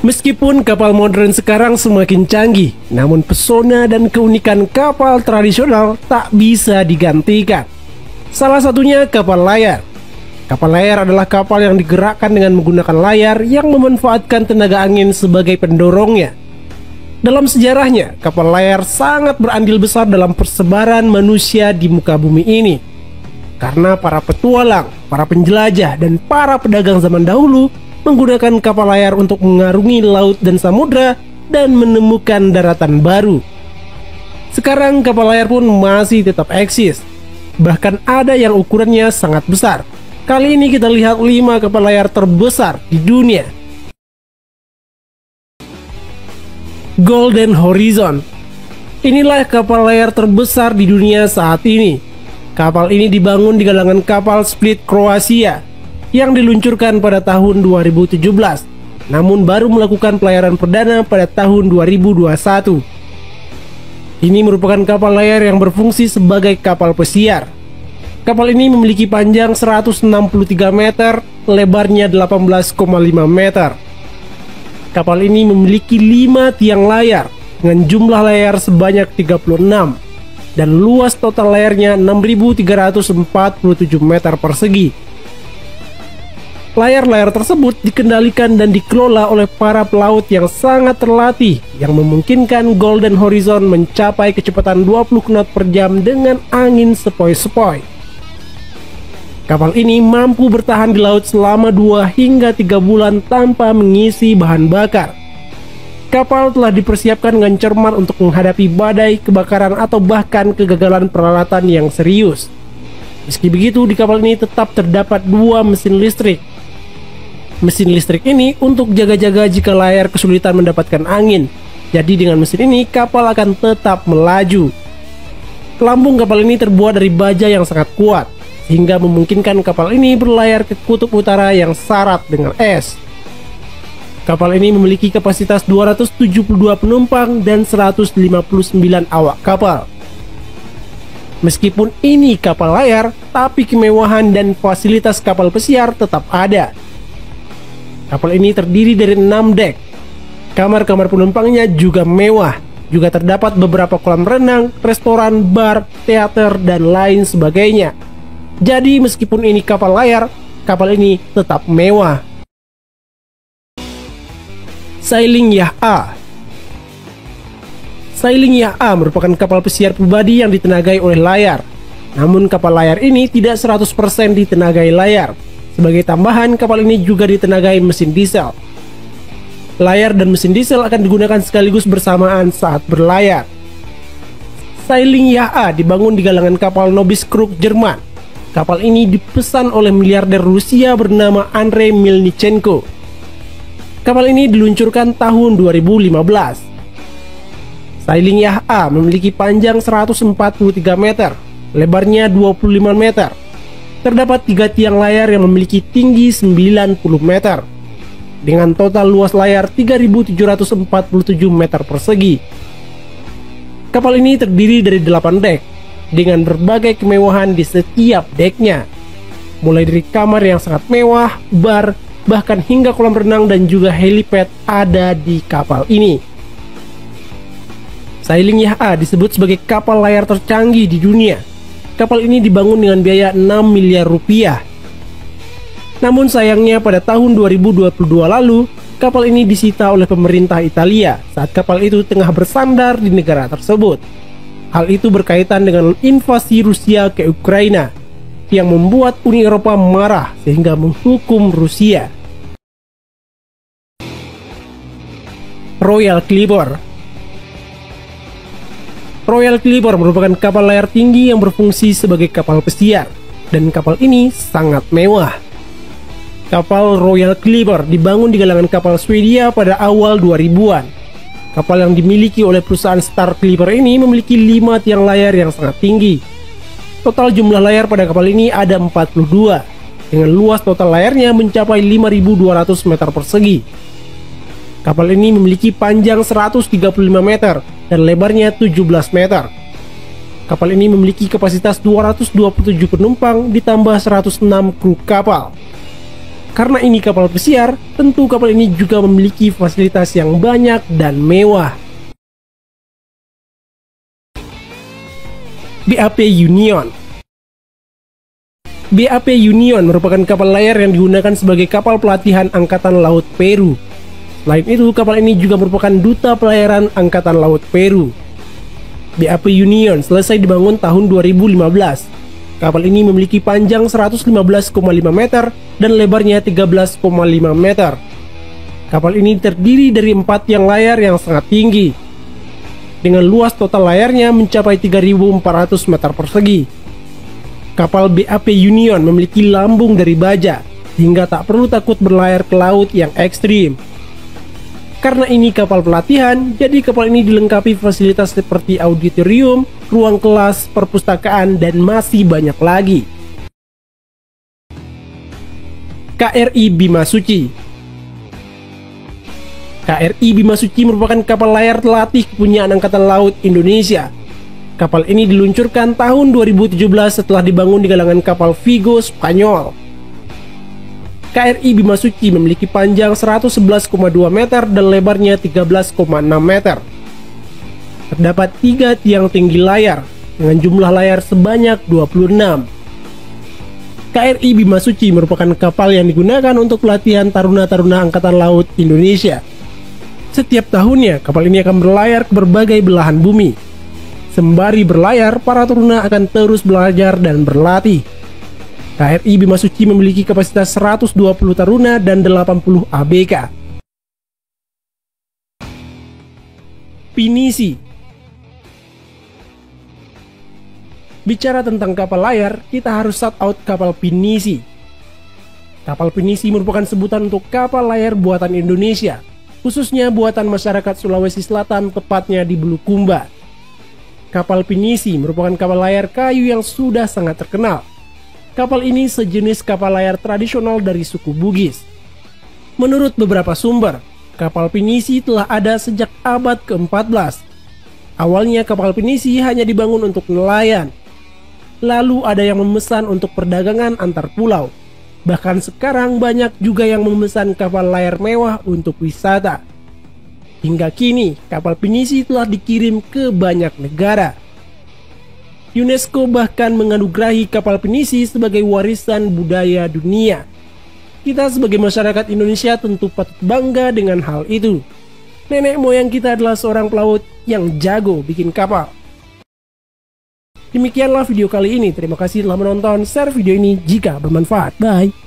Meskipun kapal modern sekarang semakin canggih, namun pesona dan keunikan kapal tradisional tak bisa digantikan. Salah satunya kapal layar. Kapal layar adalah kapal yang digerakkan dengan menggunakan layar yang memanfaatkan tenaga angin sebagai pendorongnya. Dalam sejarahnya, kapal layar sangat berandil besar dalam persebaran manusia di muka bumi ini. Karena para petualang, para penjelajah, dan para pedagang zaman dahulu menggunakan kapal layar untuk mengarungi laut dan samudra dan menemukan daratan baru. Sekarang kapal layar pun masih tetap eksis. Bahkan ada yang ukurannya sangat besar. Kali ini kita lihat 5 kapal layar terbesar di dunia. Golden Horizon. Inilah kapal layar terbesar di dunia saat ini. Kapal ini dibangun di galangan kapal Split Kroasia yang diluncurkan pada tahun 2017, namun baru melakukan pelayaran perdana pada tahun 2021. Ini merupakan kapal layar yang berfungsi sebagai kapal pesiar. Kapal ini memiliki panjang 163 meter, lebarnya 18,5 meter. Kapal ini memiliki 5 tiang layar dengan jumlah layar sebanyak 36 dan luas total layarnya 6.347 meter persegi. Layar-layar tersebut dikendalikan dan dikelola oleh para pelaut yang sangat terlatih yang memungkinkan Golden Horizon mencapai kecepatan 20 knot per jam dengan angin sepoi-sepoi. Kapal ini mampu bertahan di laut selama 2 hingga 3 bulan tanpa mengisi bahan bakar. Kapal telah dipersiapkan dengan cermat untuk menghadapi badai, kebakaran, atau bahkan kegagalan peralatan yang serius. Meski begitu, di kapal ini tetap terdapat 2 mesin listrik. Mesin listrik ini untuk jaga-jaga jika layar kesulitan mendapatkan angin. Jadi dengan mesin ini kapal akan tetap melaju. Lambung kapal ini terbuat dari baja yang sangat kuat, sehingga memungkinkan kapal ini berlayar ke kutub utara yang syarat dengan es. Kapal ini memiliki kapasitas 272 penumpang dan 159 awak kapal. Meskipun ini kapal layar, tapi kemewahan dan fasilitas kapal pesiar tetap ada. Kapal ini terdiri dari 6 dek. Kamar-kamar penumpangnya juga mewah. Juga terdapat beberapa kolam renang, restoran, bar, teater, dan lain sebagainya. Jadi meskipun ini kapal layar, kapal ini tetap mewah. Sailing Yacht A. Sailing Yacht A merupakan kapal pesiar pribadi yang ditenagai oleh layar. Namun kapal layar ini tidak 100% ditenagai layar. Sebagai tambahan, kapal ini juga ditenagai mesin diesel. Layar dan mesin diesel akan digunakan sekaligus bersamaan saat berlayar. Sailing Yacht A dibangun di galangan kapal Nobis Krug Jerman. Kapal ini dipesan oleh miliarder Rusia bernama Andrei Melnichenko. Kapal ini diluncurkan tahun 2015. Sailing Yacht A memiliki panjang 143 meter, lebarnya 25 meter. Terdapat 3 tiang layar yang memiliki tinggi 90 meter dengan total luas layar 3.747 meter persegi. Kapal ini terdiri dari 8 dek dengan berbagai kemewahan di setiap deknya, mulai dari kamar yang sangat mewah, bar, bahkan hingga kolam renang dan juga helipad ada di kapal ini. Sailing Yacht A disebut sebagai kapal layar tercanggih di dunia. Kapal ini dibangun dengan biaya 6 miliar rupiah. Namun sayangnya pada tahun 2022 lalu, kapal ini disita oleh pemerintah Italia saat kapal itu tengah bersandar di negara tersebut. Hal itu berkaitan dengan invasi Rusia ke Ukraina yang membuat Uni Eropa marah sehingga menghukum Rusia. Royal Clipper. Royal Clipper merupakan kapal layar tinggi yang berfungsi sebagai kapal pesiar, dan kapal ini sangat mewah. Kapal Royal Clipper dibangun di galangan kapal Swedia pada awal 2000-an. Kapal yang dimiliki oleh perusahaan Star Clipper ini memiliki 5 tiang layar yang sangat tinggi. Total jumlah layar pada kapal ini ada 42, dengan luas total layarnya mencapai 5.200 meter persegi. Kapal ini memiliki panjang 135 meter dan lebarnya 17 meter. Kapal ini memiliki kapasitas 227 penumpang ditambah 106 kru kapal. Karena ini kapal pesiar, tentu kapal ini juga memiliki fasilitas yang banyak dan mewah. BAP Union. BAP Union merupakan kapal layar yang digunakan sebagai kapal pelatihan Angkatan Laut Peru. Selain itu, kapal ini juga merupakan duta pelayaran Angkatan Laut Peru. BAP Union selesai dibangun tahun 2015. Kapal ini memiliki panjang 115,5 meter dan lebarnya 13,5 meter. Kapal ini terdiri dari 4 tiang layar yang sangat tinggi, dengan luas total layarnya mencapai 3.400 meter persegi. Kapal BAP Union memiliki lambung dari baja, sehingga tak perlu takut berlayar ke laut yang ekstrim. Karena ini kapal pelatihan, jadi kapal ini dilengkapi fasilitas seperti auditorium, ruang kelas, perpustakaan, dan masih banyak lagi. KRI Bimasuci. KRI Bimasuci merupakan kapal layar terlatih kepunyaan Angkatan Laut Indonesia. Kapal ini diluncurkan tahun 2017 setelah dibangun di galangan kapal Vigo Spanyol. KRI Bimasuci memiliki panjang 111,2 meter dan lebarnya 13,6 meter. Terdapat 3 tiang tinggi layar dengan jumlah layar sebanyak 26. KRI Bimasuci merupakan kapal yang digunakan untuk pelatihan taruna-taruna Angkatan Laut Indonesia. Setiap tahunnya, kapal ini akan berlayar ke berbagai belahan bumi. Sembari berlayar, para taruna akan terus belajar dan berlatih. KRI Bimasuci memiliki kapasitas 120 taruna dan 80 ABK. Pinisi. Bicara tentang kapal layar, kita harus shout out kapal Pinisi. Kapal Pinisi merupakan sebutan untuk kapal layar buatan Indonesia, khususnya buatan masyarakat Sulawesi Selatan, tepatnya di Bulukumba. Kapal Pinisi merupakan kapal layar kayu yang sudah sangat terkenal. Kapal ini sejenis kapal layar tradisional dari suku Bugis. Menurut beberapa sumber, kapal Pinisi telah ada sejak abad ke-14. Awalnya kapal Pinisi hanya dibangun untuk nelayan. Lalu ada yang memesan untuk perdagangan antar pulau. Bahkan sekarang banyak juga yang memesan kapal layar mewah untuk wisata. Hingga kini, kapal Pinisi telah dikirim ke banyak negara. UNESCO bahkan menganugerahi kapal Pinisi sebagai warisan budaya dunia. Kita sebagai masyarakat Indonesia tentu patut bangga dengan hal itu. Nenek moyang kita adalah seorang pelaut yang jago bikin kapal. Demikianlah video kali ini. Terima kasih telah menonton. Share video ini jika bermanfaat. Bye.